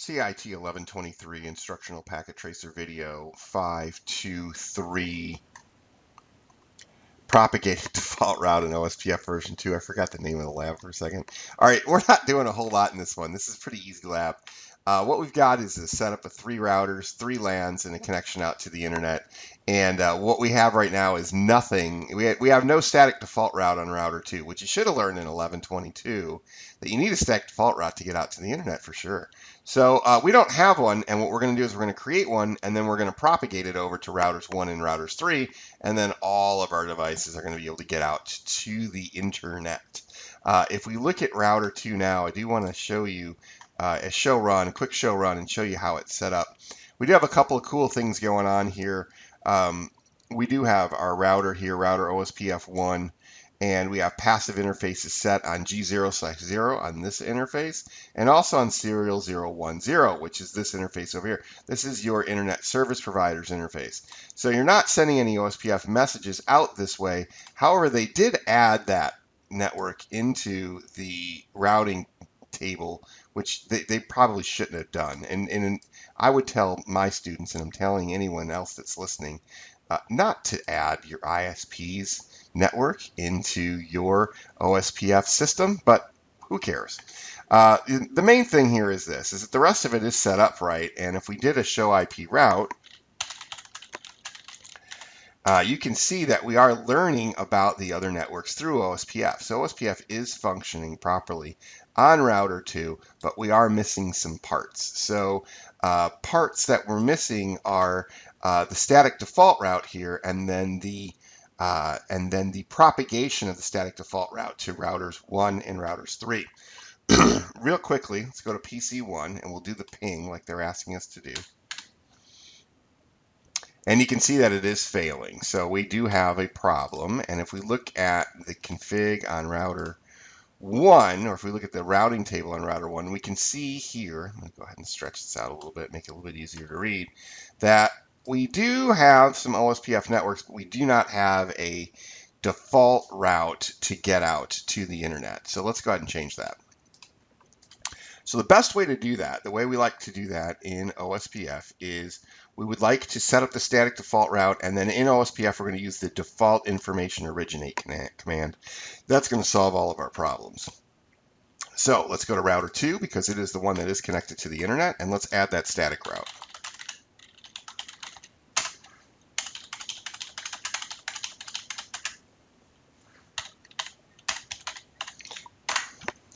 CIT 1123 Instructional Packet Tracer Video 523 Propagated Default Route in OSPF version 2. I forgot the name of the lab for a second. All right, we're not doing a whole lot in this one. This is a pretty easy lab. What we've got is a setup of 3 routers, 3 LANs, and a connection out to the internet. And what we have right now is nothing. We have no static default route on router 2, which you should have learned in 1122, that you need a static default route to get out to the internet for sure. So we don't have one, and what we're going to do is we're going to create one, and then we're going to propagate it over to routers 1 and routers 3, and then all of our devices are going to be able to get out to the internet. If we look at router 2 now, I do want to show you a quick show run, and show you how it's set up. We do have a couple of cool things going on here. We do have our router here, router OSPF1, and we have passive interfaces set on G0/0 on this interface, and also on serial 010, which is this interface over here. This is your internet service provider's interface. So you're not sending any OSPF messages out this way. However, they did add that network into the routing table, which they probably shouldn't have done. And I would tell my students, and I'm telling anyone else that's listening, not to add your ISP's network into your OSPF system, but who cares? The main thing here is this, is that the rest of it is set up right, and if we did a show IP route, you can see that we are learning about the other networks through OSPF. So OSPF is functioning properly on router 2, but we are missing some parts. So parts that we're missing are the static default route here, and then the propagation of the static default route to routers 1 and routers 3. Real quickly, let's go to PC1, and we'll do the ping like they're asking us to do. And you can see that it is failing. So we do have a problem. And if we look at the config on router 1, or if we look at the routing table on router 1, we can see here, let me go ahead and stretch this out a little bit, make it a little bit easier to read, that we do have some OSPF networks, but we do not have a default route to get out to the internet. So let's go ahead and change that. So the best way to do that, the way we like to do that in OSPF, is we would like to set up the static default route, and then in OSPF we're going to use the default information originate command. That's going to solve all of our problems. So let's go to router 2 because it is the one that is connected to the internet, and let's add that static route.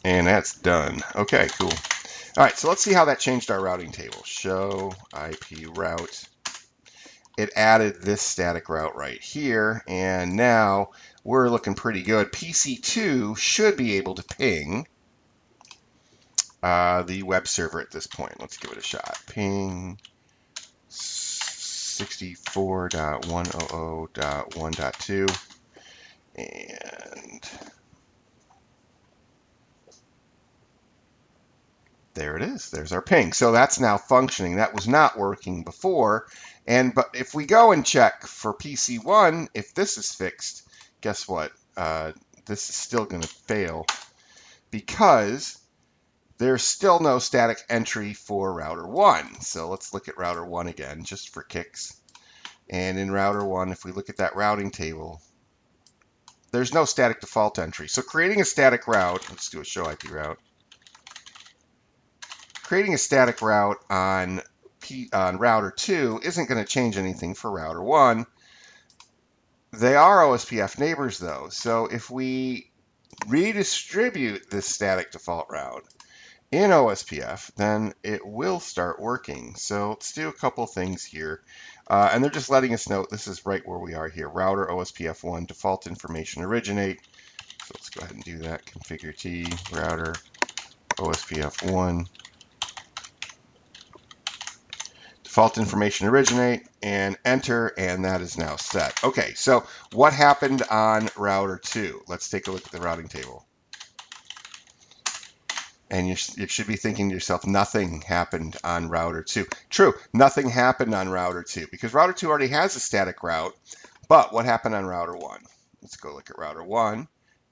And that's done. Okay, cool. All right, so let's see how that changed our routing table. Show IP route. It added this static route right here, and now we're looking pretty good. PC2 should be able to ping the web server at this point. Let's give it a shot. Ping 64.100.1.2, and there it is. There's our ping. So that's now functioning. That was not working before. But if we go and check for PC1, if this is fixed, guess what? This is still going to fail because there's still no static entry for router 1. So let's look at router 1 again, just for kicks. And in router 1, if we look at that routing table, there's no static default entry. So creating a static route, let's do a show IP route. Creating a static route on router 2 isn't going to change anything for router 1. They are OSPF neighbors though, so if we redistribute this static default route in OSPF, then it will start working. So let's do a couple things here. And they're just letting us know this is right where we are here. Router OSPF1 default information originate. So let's go ahead and do that. Configure T router OSPF1. Default information originate, and enter, and that is now set. Okay, so what happened on router 2? Let's take a look at the routing table. And you should be thinking to yourself, nothing happened on router 2. True, nothing happened on router 2 because router 2 already has a static route, but what happened on router 1? Let's go look at router 1,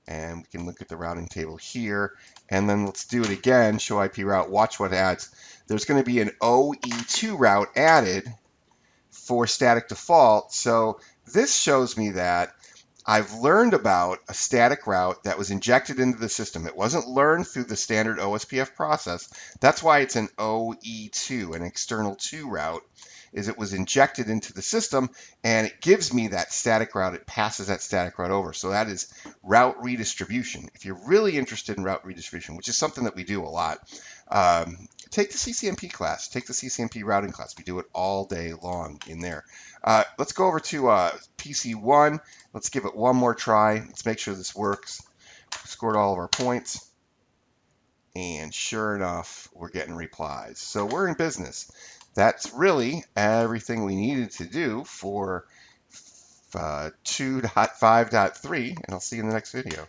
and we can look at the routing table here, and then let's do it again, show IP route, watch what adds. There's going to be an OE2 route added for static default. So this shows me that I've learned about a static route that was injected into the system. It wasn't learned through the standard OSPF process. That's why it's an OE2, an external 2 route, is it was injected into the system, and it gives me that static route. It passes that static route over. So that is route redistribution. If you're really interested in route redistribution, which is something that we do a lot, take the CCNP class. Take the CCNP routing class. We do it all day long in there. Let's go over to PC1. Let's give it one more try. Let's make sure this works. Scored all of our points. And sure enough, we're getting replies. So we're in business. That's really everything we needed to do for 2.5.3, and I'll see you in the next video.